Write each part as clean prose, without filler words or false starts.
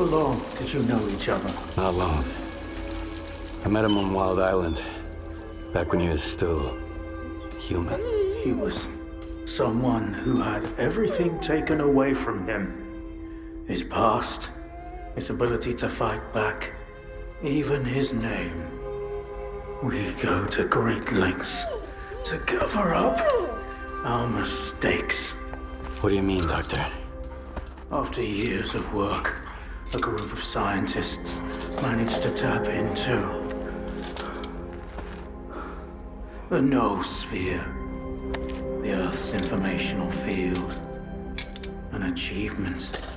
long did you know each other? Not long. I met him on Wild Island, back when he was still human. He was someone who had everything taken away from him. His past, his ability to fight back, even his name. We go to great lengths to cover up our mistakes. What do you mean, Doctor? After years of work, a group of scientists managed to tap into the noosphere, the Earth's informational field. An achievement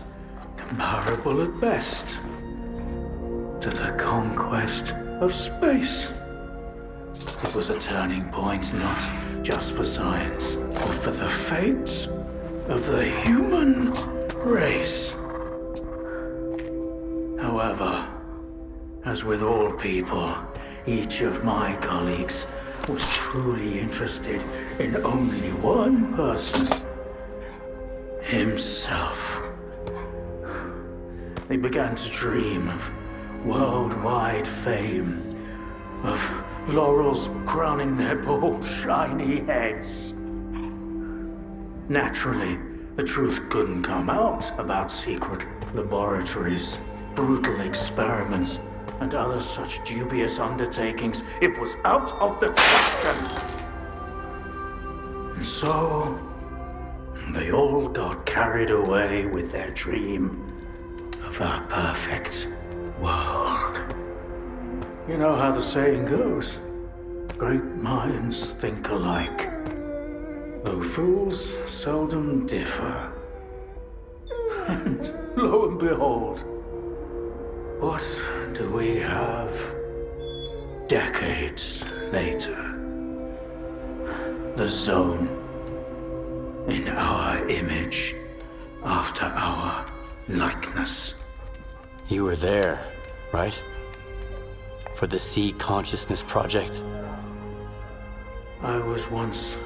comparable at best to the conquest of space. It was a turning point not just for science, but for the fates of the human race. However, as with all people, each of my colleagues was truly interested in only one person: himself. They began to dream of worldwide fame, of laurels crowning their bald, shiny heads. Naturally, the truth couldn't come out about secret laboratories, brutal experiments, and other such dubious undertakings. It was out of the question. And so, they all got carried away with their dream of a perfect world. You know how the saying goes, great minds think alike, though fools seldom differ. And lo and behold, what do we have decades later? The Zone, in our image, after our likeness. You were there, right? For the Sea Consciousness Project? I was once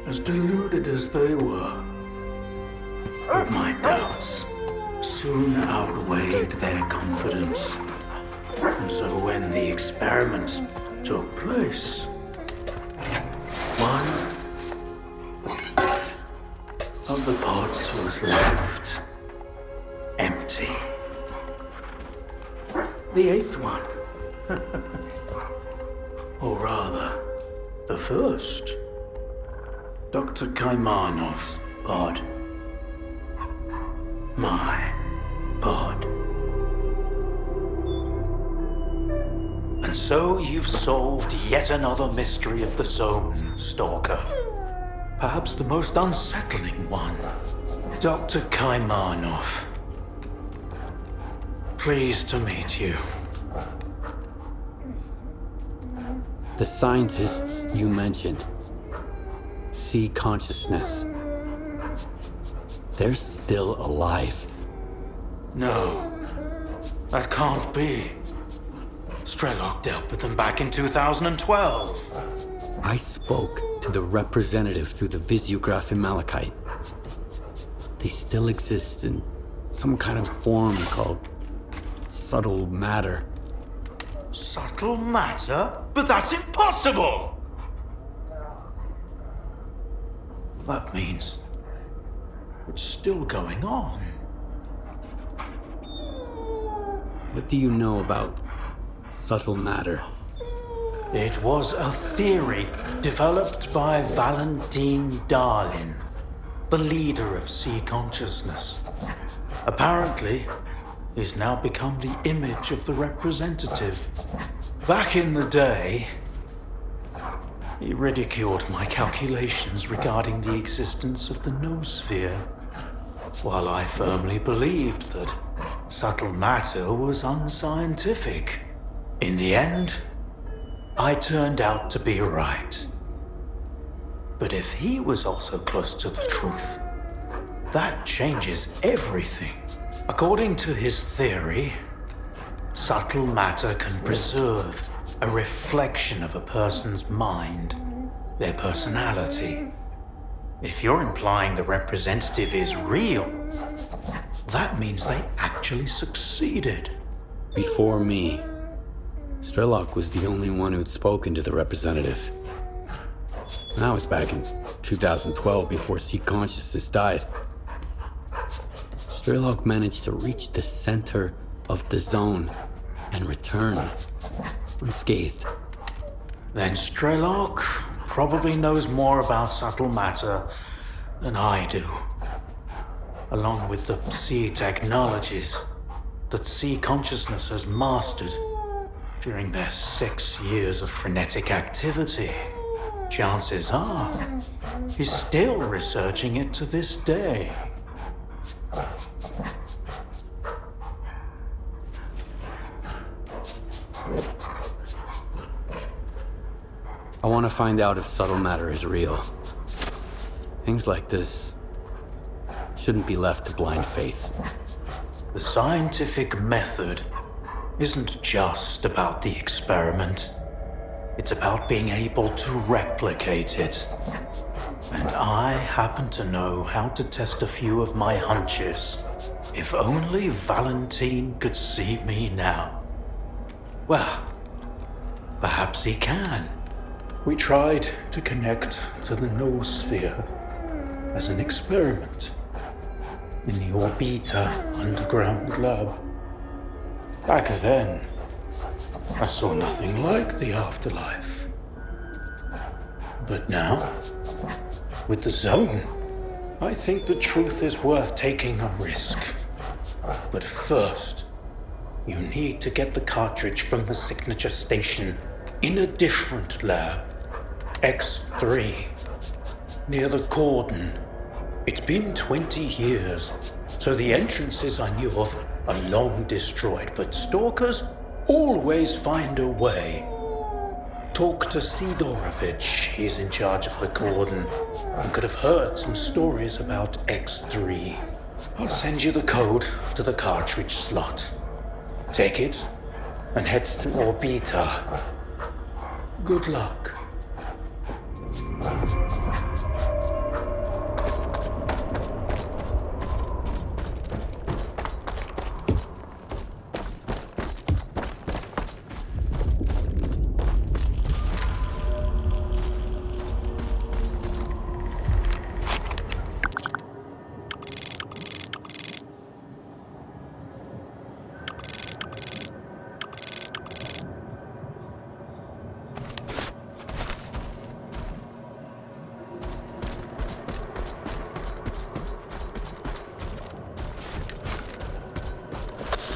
as deluded as they were, but my doubts soon outweighed their confidence. And so when the experiment took place, one of the pods was left empty. The eighth one, or rather, the first, Dr. Kaimanov's pod. My pod. And so you've solved yet another mystery of the Zone, Stalker. Perhaps the most unsettling one. Dr. Kaimanov. Pleased to meet you. The scientists you mentioned, Sea Consciousness, they're still alive. No, that can't be. Strelok dealt with them back in 2012. I spoke to the representative through the Visiograph in Malachite. They still exist in some kind of form called subtle matter. Subtle matter? But that's impossible! That means it's still going on. What do you know about subtle matter? It was a theory developed by Valentine Darlin, the leader of Sea Consciousness. Apparently, he's now become the image of the representative. Back in the day, he ridiculed my calculations regarding the existence of the noosphere, while I firmly believed that subtle matter was unscientific. In the end, I turned out to be right. But if he was also close to the truth, that changes everything. According to his theory, subtle matter can preserve a reflection of a person's mind, their personality. If you're implying the representative is real, That means they actually succeeded. Before me, Strelok was the only one who'd spoken to the representative. That was back in 2012, before Seek Consciousness died. Strelok managed to reach the center of the zone and return unscathed. Then Strelok probably knows more about subtle matter than I do, along with the sea technologies that sea consciousness has mastered during their 6 years of frenetic activity. Chances are he's still researching it to this day. I want to find out if subtle matter is real. Things like this shouldn't be left to blind faith. The scientific method isn't just about the experiment. It's about being able to replicate it. And I happen to know how to test a few of my hunches. If only Valentine could see me now. Well, perhaps he can. We tried to connect to the noosphere as an experiment in the Orbita underground lab. Back then, I saw nothing like the afterlife. But now, with the zone, I think the truth is worth taking a risk. But first, you need to get the cartridge from the signature station in a different lab, X3, near the cordon. It's been 20 years, so the entrances I knew of are long destroyed, but stalkers always find a way. Talk to Sidorovich, he's in charge of the cordon, and could have heard some stories about X3. I'll send you the code to the cartridge slot. Take it and head to Orbita. Good luck.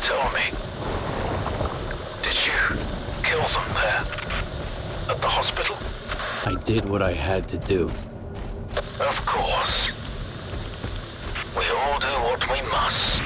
Tell me, did you kill them there? At the hospital? I did what I had to do. Of course. We all do what we must.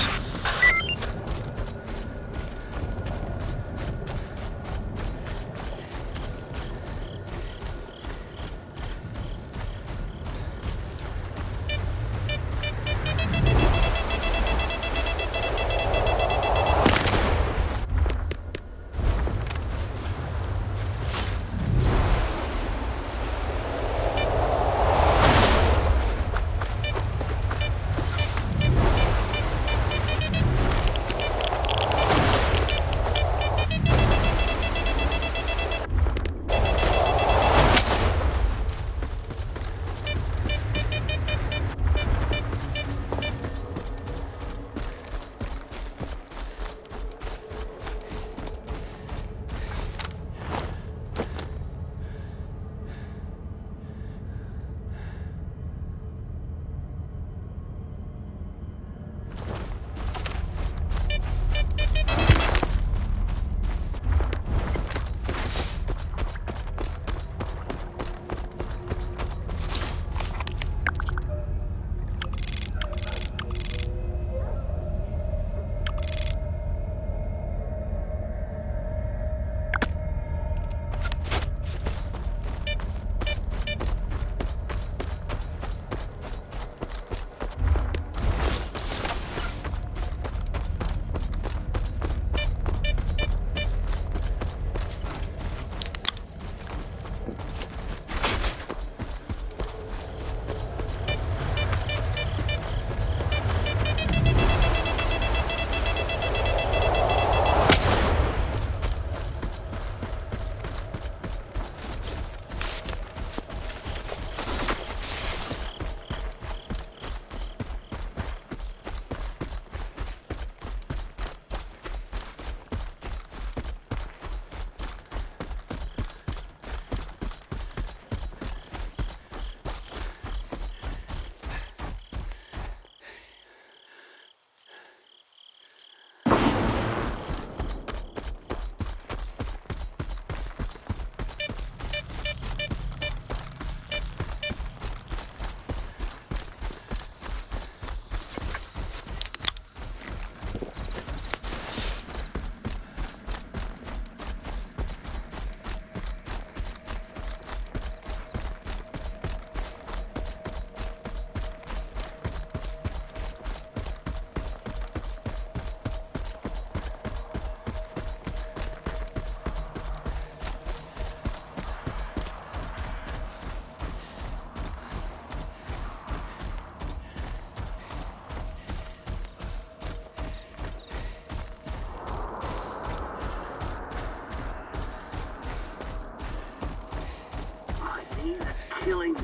He's killing me.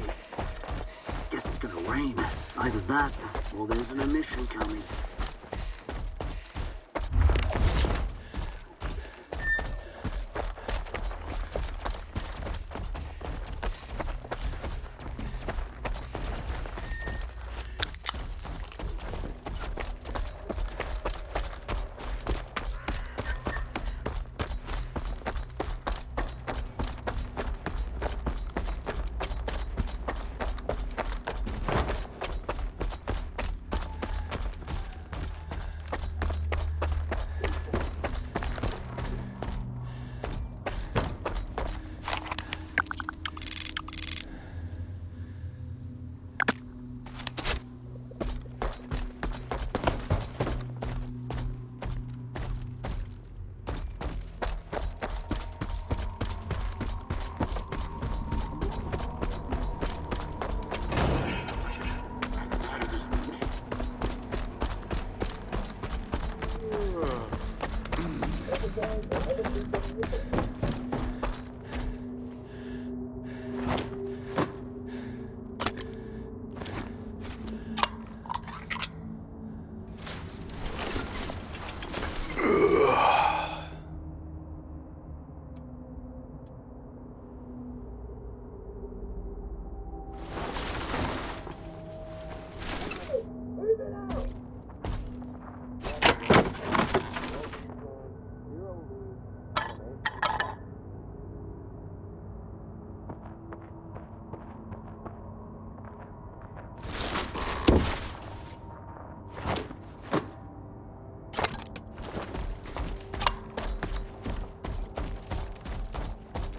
Guess it's gonna rain. Either that, or there's an emission coming.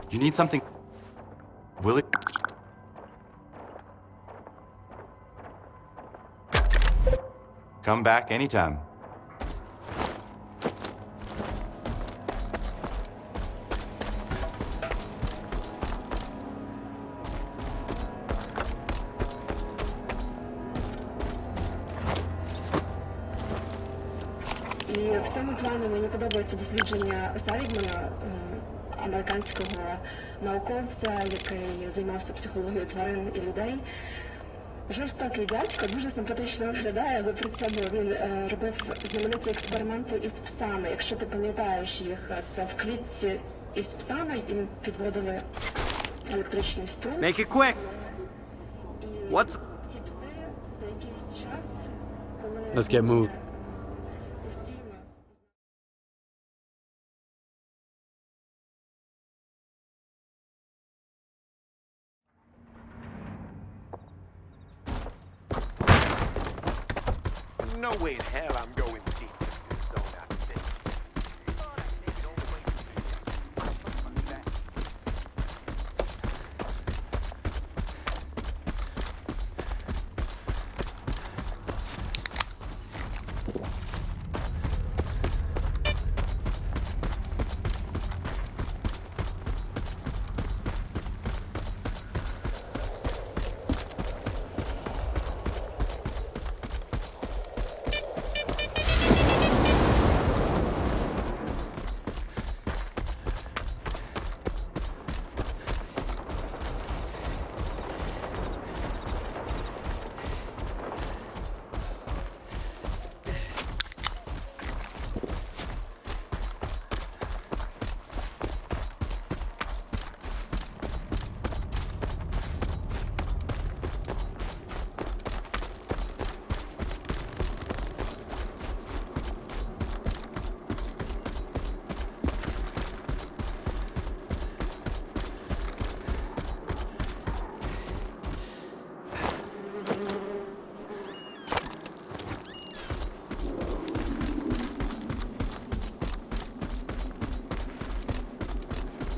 You need something? Will it? Come back anytime. І в цьому плані мені подобається дослідження Сарігмана, американського науковця, який займався психологією тварин і людей. Жорстокий дядько, дуже симпатично виглядає, але при цьому він робив знамениті експерименти із псами. Якщо ти пам'ятаєш їх, це в клітці із псами, їм підводили електричний струм. Make it quick! What's... Ці пси за якийсь час, коли... Let's get moved. No way in hell I'm going deep into this zone after this. Thought I'd take it all the way to the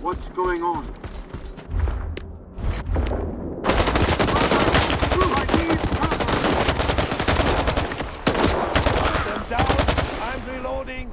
What's going on? Them down. I'm reloading.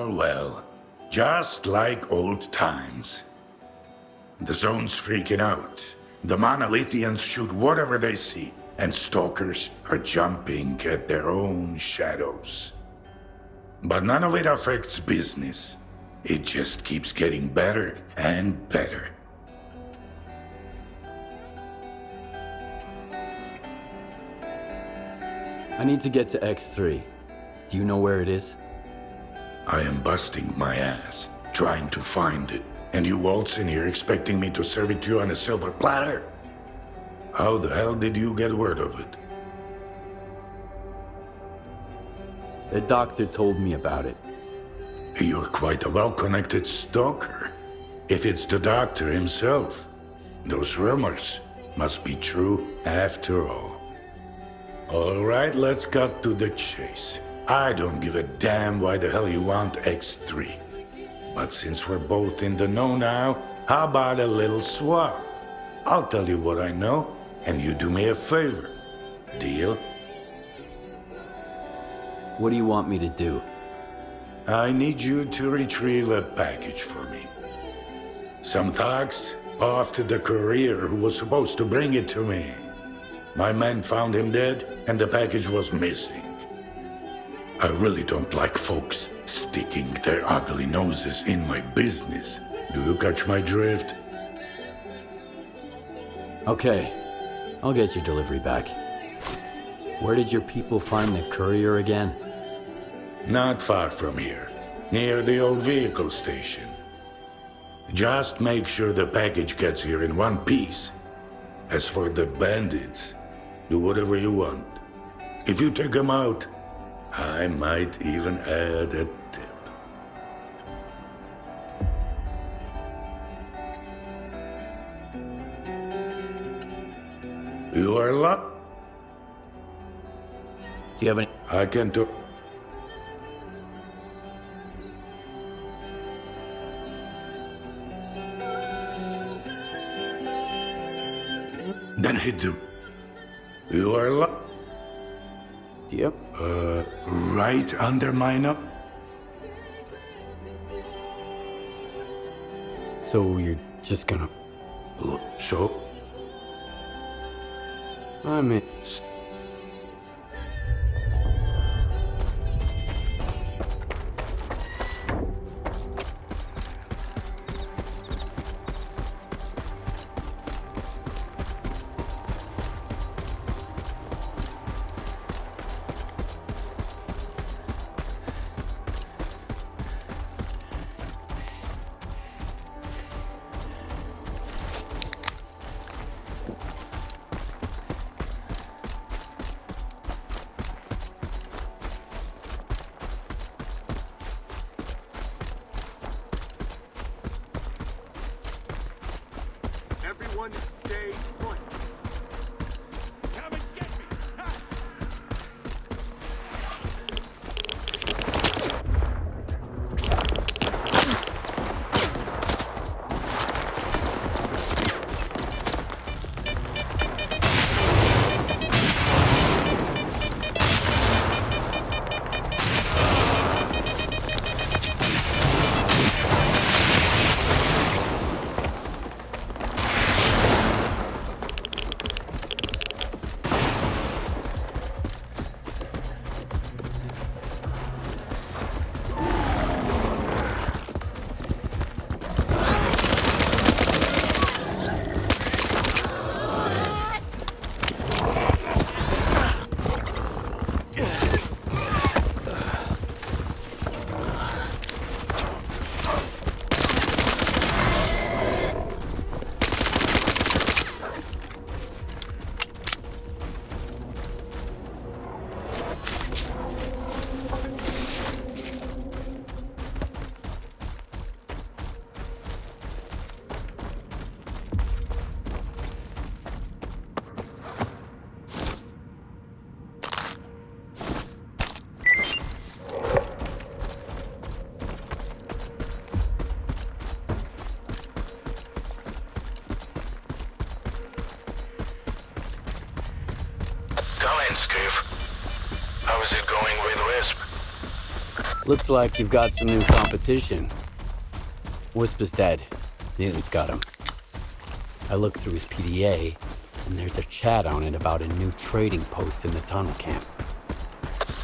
Well, well. Just like old times. The zone's freaking out. The Monolithians shoot whatever they see, and stalkers are jumping at their own shadows. But none of it affects business. It just keeps getting better and better. I need to get to X3. Do you know where it is? I am busting my ass, trying to find it. And you waltz in here expecting me to serve it to you on a silver platter? How the hell did you get word of it? The doctor told me about it. You're quite a well-connected stalker. If it's the doctor himself, those rumors must be true after all. All right, let's cut to the chase. I don't give a damn why the hell you want X3. But since we're both in the know now, how about a little swap? I'll tell you what I know, and you do me a favor. Deal? What do you want me to do? I need you to retrieve a package for me. Some thugs off to the courier who was supposed to bring it to me. My men found him dead, and the package was missing. I really don't like folks sticking their ugly noses in my business. Do you catch my drift? Okay, I'll get your delivery back. Where did your people find the courier again? Not far from here, near the old vehicle station. Just make sure the package gets here in one piece. As for the bandits, do whatever you want. If you take them out, I might even add a tip. You are luck. Do you have any? I can do. Then hit them. You are luck. Yep. Right under my nose. So you're just gonna... So? I mean... Everyone stay put. Come and get me. Ha! Come in, Skiff. How is it going with Wisp? Looks like you've got some new competition. Wisp is dead. Newton's got him. I looked through his PDA, and there's a chat on it about a new trading post in the tunnel camp.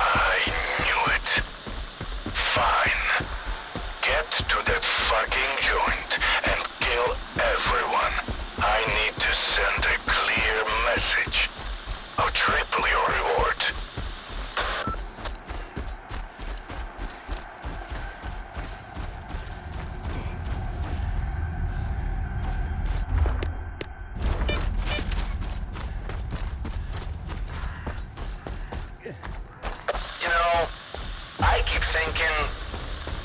I knew it. Fine. Get to that fucking joint and kill everyone. I need to send a clear message. I'll triple your reward. You know, I keep thinking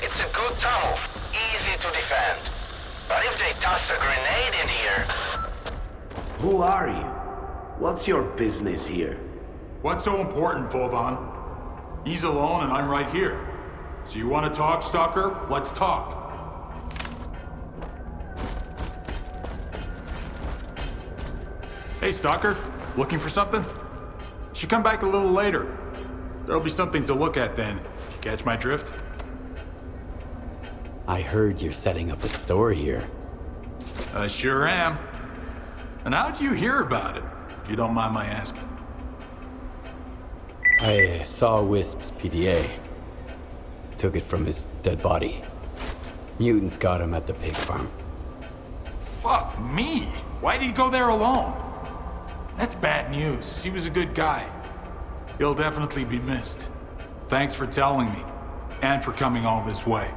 it's a good tunnel, easy to defend. But if they toss a grenade in here... Who are you? What's your business here? What's so important, Vovan? He's alone and I'm right here. So you want to talk, Stalker? Let's talk. Hey, Stalker. Looking for something? Should come back a little later. There'll be something to look at then. You catch my drift? I heard you're setting up a store here. I sure am. And how'd you hear about it, if you don't mind my asking? I saw Wisp's PDA. Took it from his dead body. Mutants got him at the pig farm. Fuck me! Why'd he go there alone? That's bad news. He was a good guy. He'll definitely be missed. Thanks for telling me, and for coming all this way.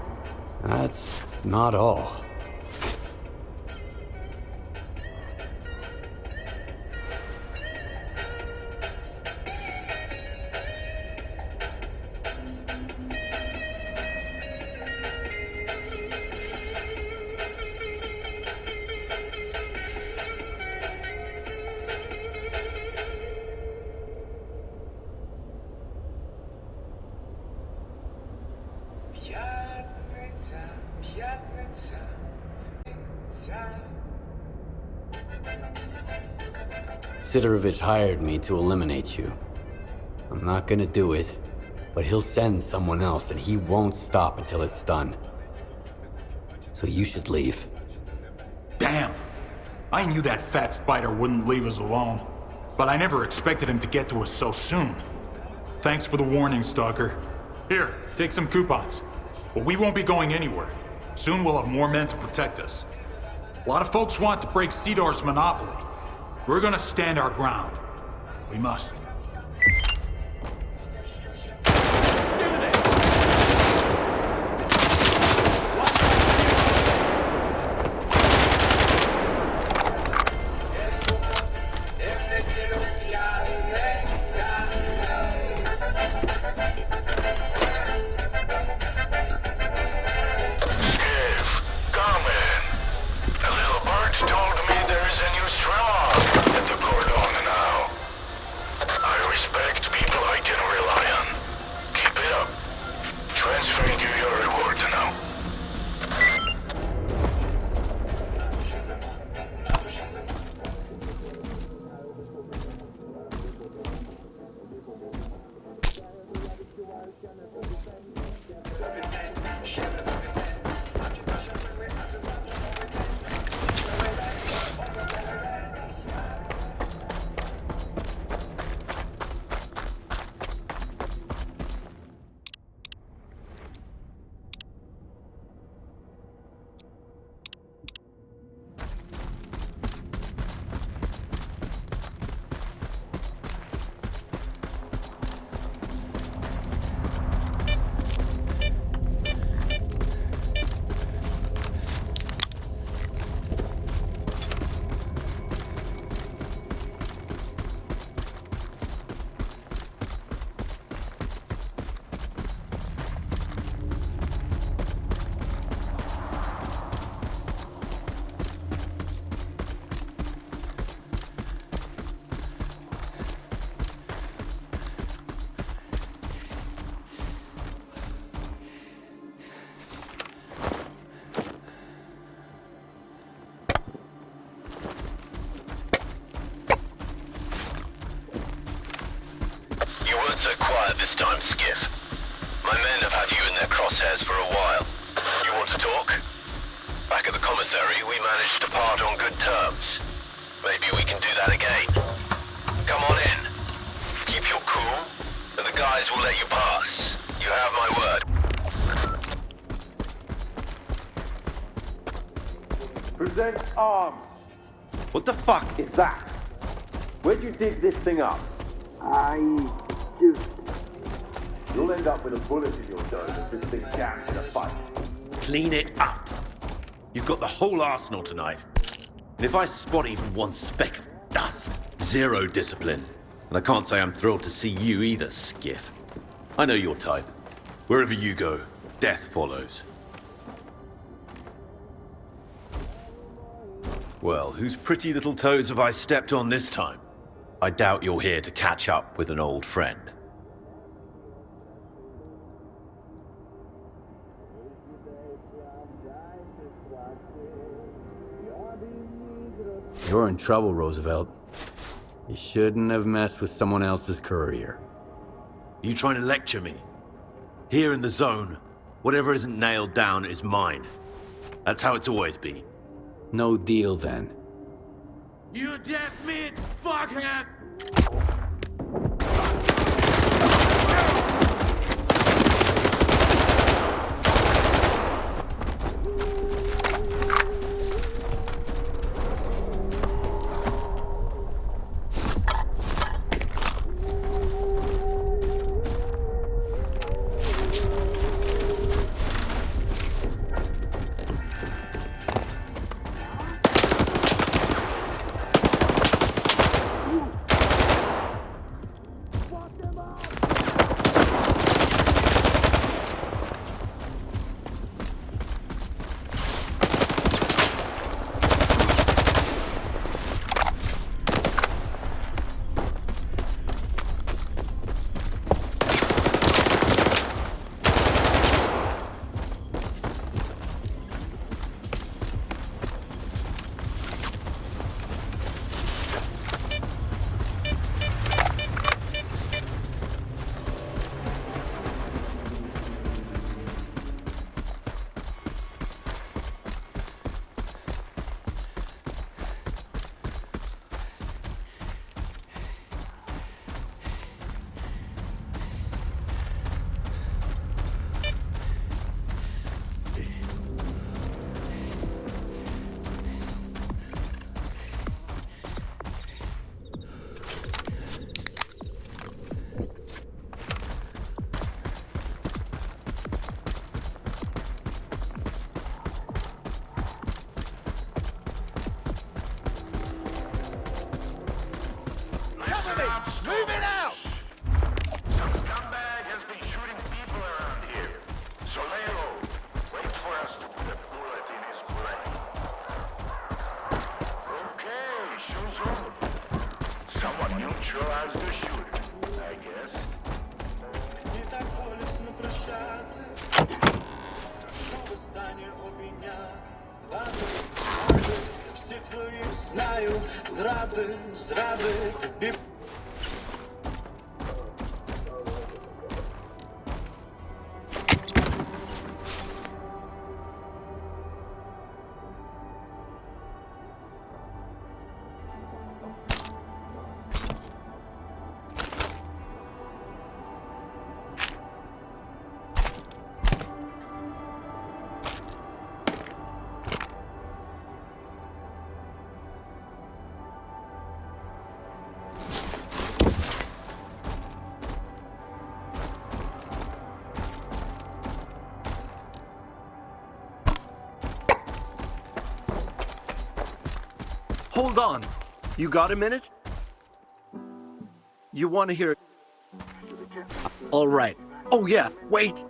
That's not all. Sidorovich hired me to eliminate you. I'm not gonna do it, but he'll send someone else and he won't stop until it's done. So you should leave. Damn! I knew that fat spider wouldn't leave us alone, but I never expected him to get to us so soon. Thanks for the warning, Stalker. Here, take some coupons. But we won't be going anywhere. Soon we'll have more men to protect us. A lot of folks want to break S.T.A.L.K.E.R's monopoly. We're gonna stand our ground. We must. Respect to talk? Back at the commissary, we managed to part on good terms. Maybe we can do that again. Come on in. Keep your cool, and the guys will let you pass. You have my word. Present arms. What the fuck is that? Where'd you dig this thing up? You'll end up with a bullet in your nose if this thing jams in a fight. Clean it up. You've got the whole arsenal tonight. And if I spot even one speck of dust, zero discipline. And I can't say I'm thrilled to see you either, Skiff. I know your type. Wherever you go, death follows. Well, whose pretty little toes have I stepped on this time? I doubt you're here to catch up with an old friend. You're in trouble, Roosevelt. You shouldn't have messed with someone else's career. You trying to lecture me? Here in the zone, whatever isn't nailed down is mine. That's how it's always been. No deal, then. You deaf mid, fuckhead! Hold on. You got a minute? You want to hear... All right. Oh yeah, wait.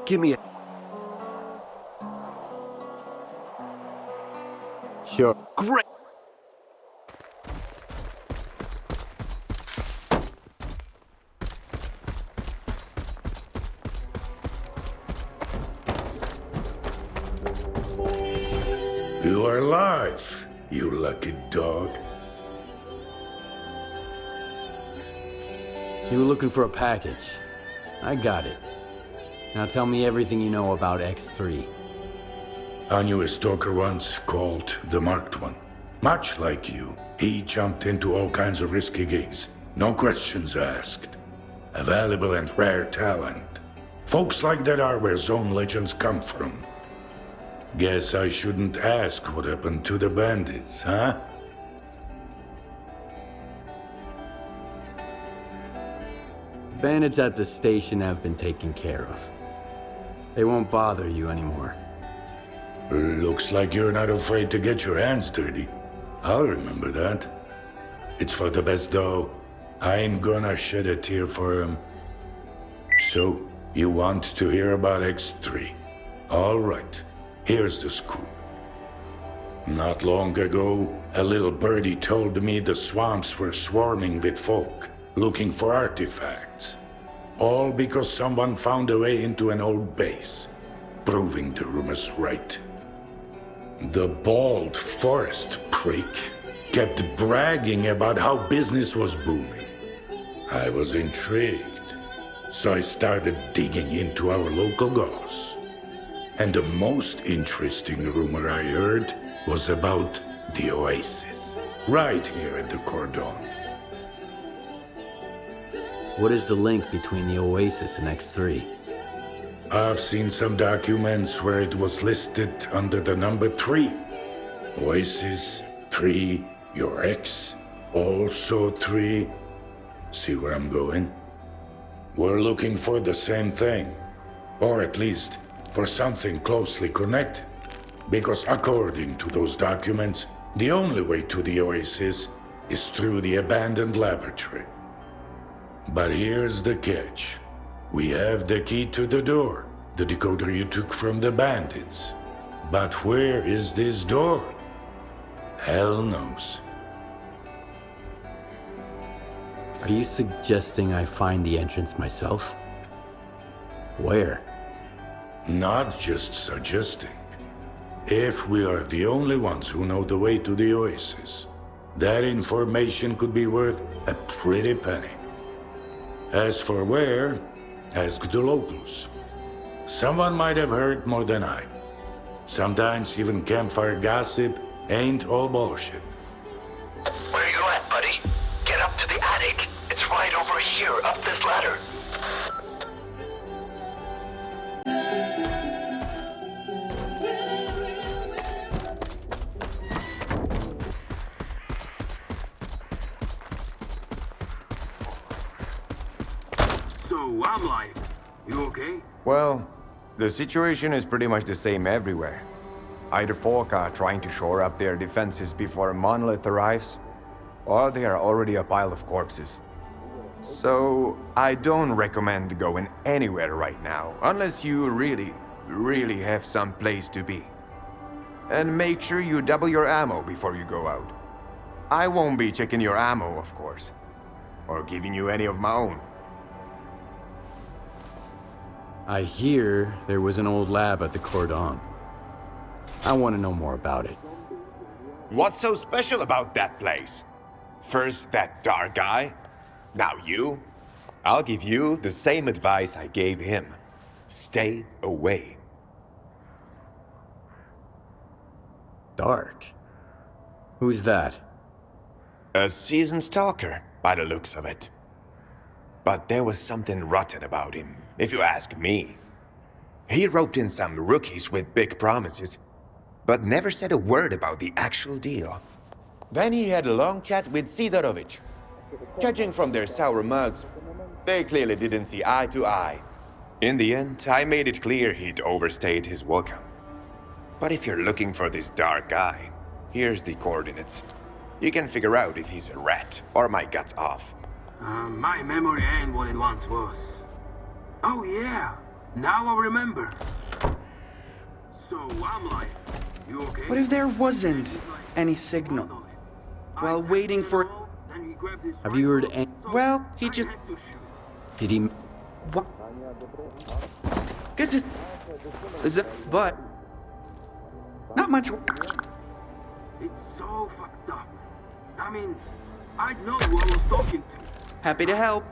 Give me a... Sure. Great. You are alive, you lucky dog. You were looking for a package. I got it. Now tell me everything you know about X3. I knew a stalker once called the Marked One. Much like you, he jumped into all kinds of risky gigs. No questions asked. A valuable and rare talent. Folks like that are where Zone legends come from. Guess I shouldn't ask what happened to the bandits, huh? The bandits at the station have been taken care of. They won't bother you anymore. Looks like you're not afraid to get your hands dirty. I'll remember that. It's for the best, though. I ain't gonna shed a tear for him. So, you want to hear about X3? All right, here's the scoop. Not long ago, a little birdie told me the swamps were swarming with folk, looking for artifacts. All because someone found a way into an old base, proving the rumors right. The bald forest prick kept bragging about how business was booming. I was intrigued, so I started digging into our local goss. And the most interesting rumor I heard was about the Oasis, right here at the Cordon. What is the link between the Oasis and X3? I've seen some documents where it was listed under the number 3. Oasis, 3, your ex, also 3. See where I'm going? We're looking for the same thing. Or at least, for something closely connected. Because according to those documents, the only way to the Oasis is through the abandoned laboratory. But here's the catch. We have the key to the door, the decoder you took from the bandits. But where is this door? Hell knows. Are you suggesting I find the entrance myself? Where? Not just suggesting. If we are the only ones who know the way to the Oasis, that information could be worth a pretty penny. As for where, ask the locals. Someone might have heard more than I. Sometimes even campfire gossip ain't all bullshit. Where you at, buddy? Get up to the attic. It's right over here, up this ladder. So, I'm like, you okay? Well, the situation is pretty much the same everywhere. Either folk are trying to shore up their defenses before a monolith arrives, or they are already a pile of corpses. So, I don't recommend going anywhere right now, unless you really have some place to be. And make sure you double your ammo before you go out. I won't be checking your ammo, of course, or giving you any of my own. I hear there was an old lab at the Cordon. I want to know more about it. What's so special about that place? First that dark guy, now you. I'll give you the same advice I gave him. Stay away. Dark? Who's that? A seasoned stalker, by the looks of it. But there was something rotten about him, if you ask me. He roped in some rookies with big promises, but never said a word about the actual deal. Then he had a long chat with Sidorovich. Judging from their sour mugs, they clearly didn't see eye to eye. In the end, I made it clear he'd overstayed his welcome. But if you're looking for this dark guy, here's the coordinates. You can figure out if he's a rat or my guts off. My memory ain't what it once was. Oh yeah, now I remember. So, I'm like, you okay? What if there wasn't any signal? While waiting for... Have you heard any... Well, he just... Did he... What? Good to... But... Not much... It's so fucked up. I mean, I know who I was talking to. Happy to help.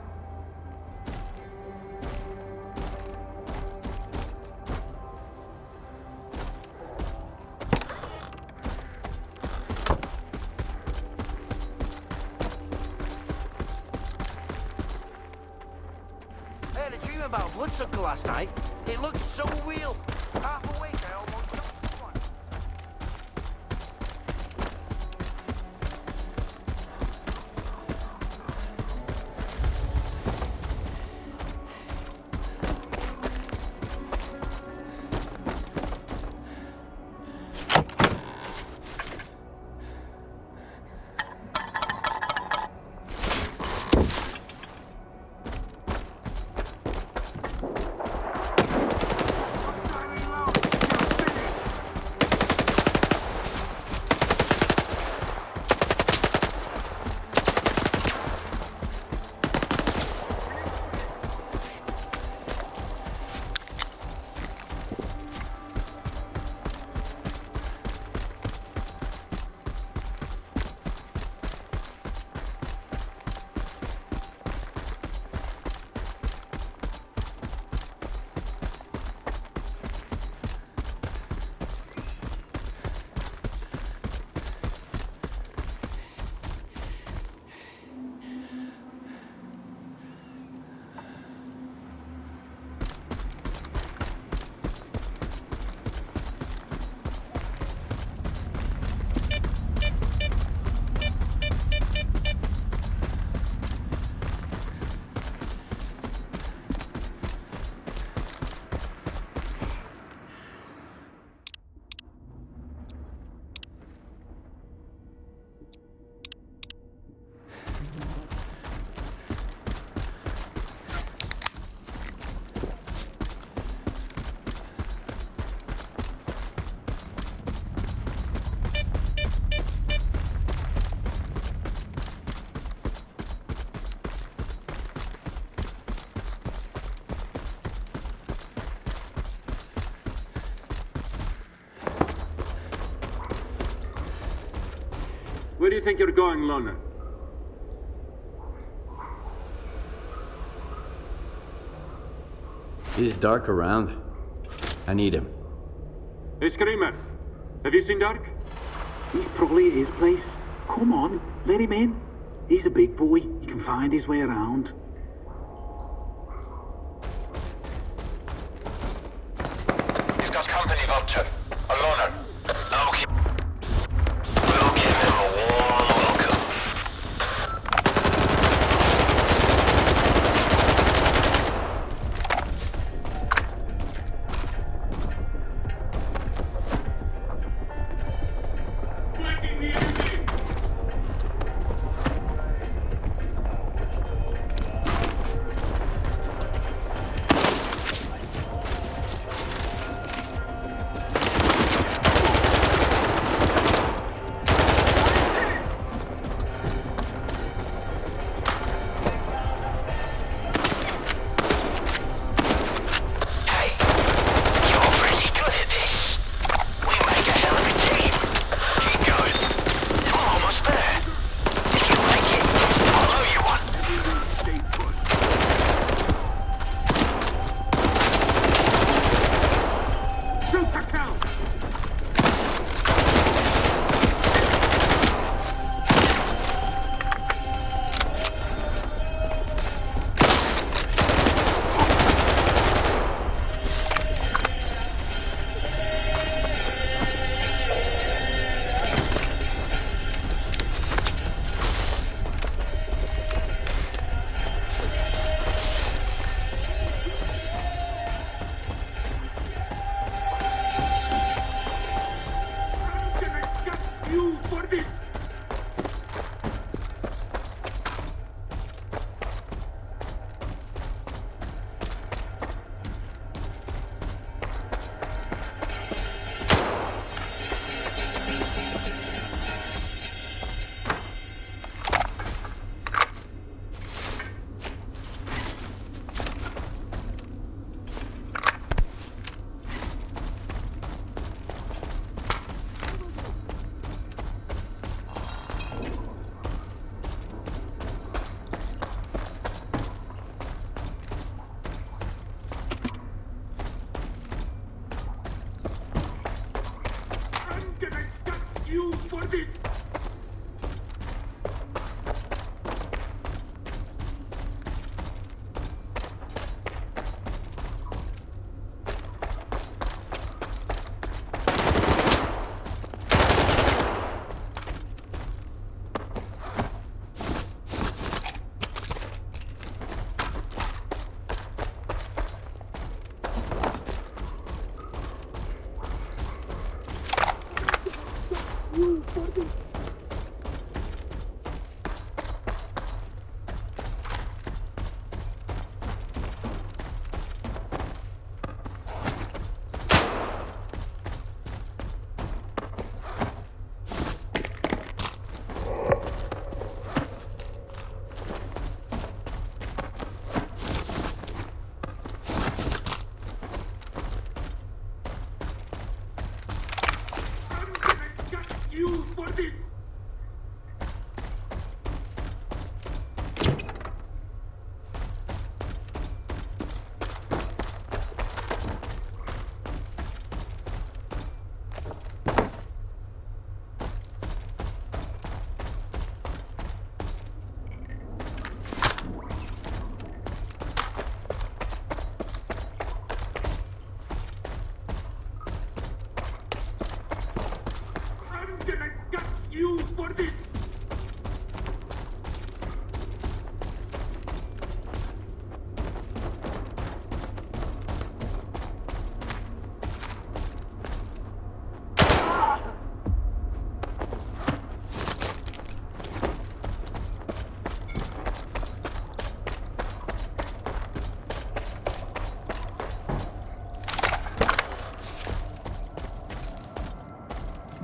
had a dream about Bloodsucker last night. It looked so real. Half awake, I almost jumped one. Where do you think you're going, loner? Is Dark around? I need him. Hey, Screamer. Have you seen Dark? He's probably at his place. Come on, let him in. He's a big boy. He can find his way around. He's got company, Vulture. A loner. Okay. We'll give him a warm welcome.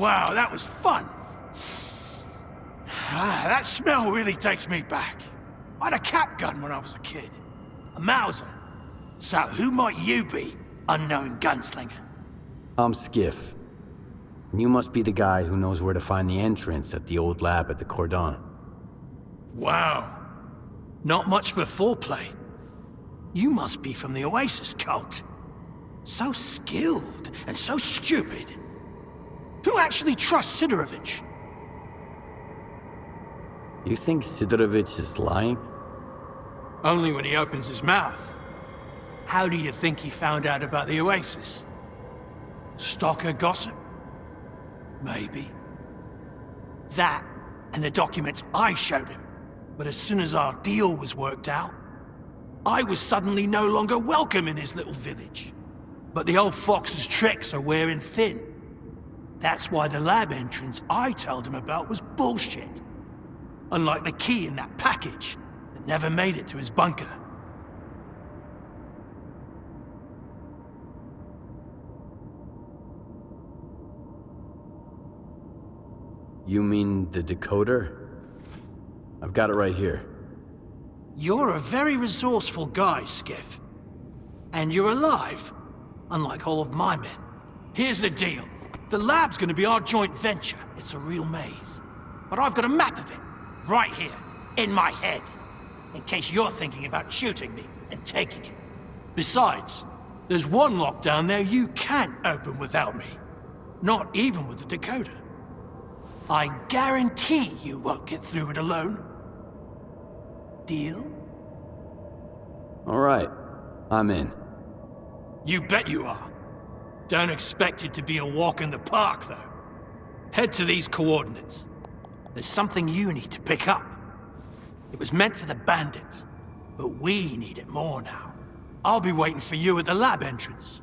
Wow, that was fun. That smell really takes me back. I had a cap gun when I was a kid. A Mauser. So who might you be, unknown gunslinger? I'm Skiff. You must be the guy who knows where to find the entrance at the old lab at the Cordon. Wow. Not much for foreplay. You must be from the Oasis cult. So skilled and so stupid. Who actually trusts Sidorovich? You think Sidorovich is lying? Only when he opens his mouth. How do you think he found out about the Oasis? S.T.A.L.K.E.R gossip? Maybe. That, and the documents I showed him. But as soon as our deal was worked out, I was suddenly no longer welcome in his little village. But the old fox's tricks are wearing thin. That's why the lab entrance I told him about was bullshit. Unlike the key in that package that never made it to his bunker. You mean the decoder? I've got it right here. You're a very resourceful guy, Skiff. And you're alive, unlike all of my men. Here's the deal. The lab's gonna be our joint venture. It's a real maze. But I've got a map of it, right here, in my head. In case you're thinking about shooting me and taking it. Besides, there's one lock down there you can't open without me. Not even with the decoder. I guarantee you won't get through it alone. Deal? All right, I'm in. You bet you are. Don't expect it to be a walk in the park, though. Head to these coordinates. There's something you need to pick up. It was meant for the bandits, but we need it more now. I'll be waiting for you at the lab entrance.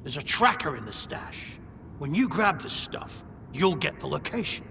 There's a tracker in the stash. When you grab the stuff, you'll get the location.